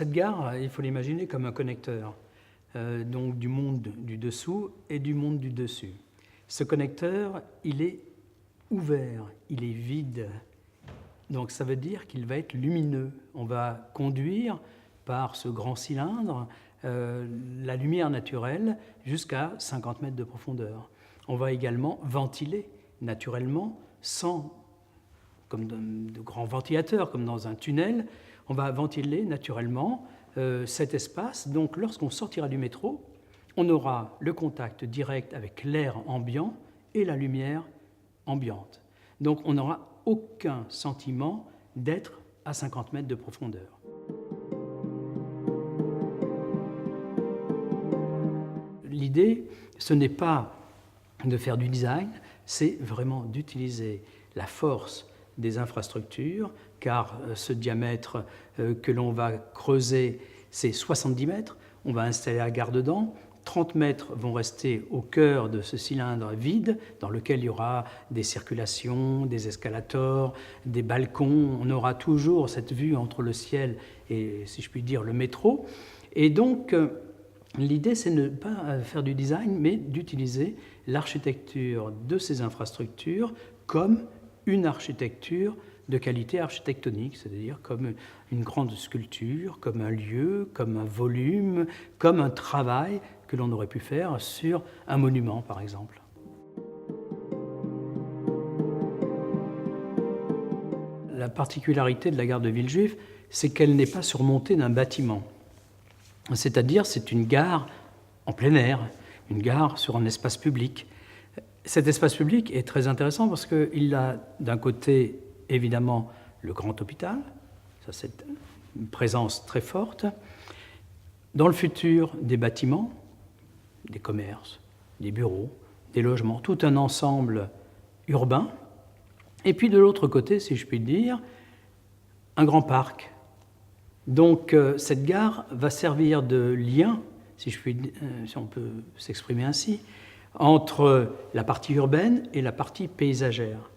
Cette gare, il faut l'imaginer comme un connecteur, donc du monde du dessous et du monde du dessus. Ce connecteur, il est ouvert, il est vide. Donc ça veut dire qu'il va être lumineux. On va conduire par ce grand cylindre la lumière naturelle jusqu'à 50 mètres de profondeur. On va également ventiler naturellement sans, comme de grands ventilateurs, comme dans un tunnel, on va ventiler naturellement cet espace. Donc lorsqu'on sortira du métro, on aura le contact direct avec l'air ambiant et la lumière ambiante. Donc on n'aura aucun sentiment d'être à 50 mètres de profondeur. L'idée, ce n'est pas de faire du design, c'est vraiment d'utiliser la force des infrastructures, car ce diamètre que l'on va creuser, c'est 70 mètres. On va installer la gare dedans. 30 mètres vont rester au cœur de ce cylindre vide, dans lequel il y aura des circulations, des escalators, des balcons. On aura toujours cette vue entre le ciel et, si je puis dire, le métro. Et donc, l'idée, c'est de ne pas faire du design, mais d'utiliser l'architecture de ces infrastructures comme une architecture de qualité architectonique, c'est-à-dire comme une grande sculpture, comme un lieu, comme un volume, comme un travail que l'on aurait pu faire sur un monument, par exemple. La particularité de la gare de Villejuif, c'est qu'elle n'est pas surmontée d'un bâtiment. C'est-à-dire, c'est une gare en plein air, une gare sur un espace public. Cet espace public est très intéressant parce qu'il a d'un côté, évidemment, le grand hôpital, ça c'est une présence très forte. Dans le futur, des bâtiments, des commerces, des bureaux, des logements, tout un ensemble urbain. Et puis de l'autre côté, si je puis dire, un grand parc. Donc cette gare va servir de lien, si on peut s'exprimer ainsi, entre la partie urbaine et la partie paysagère.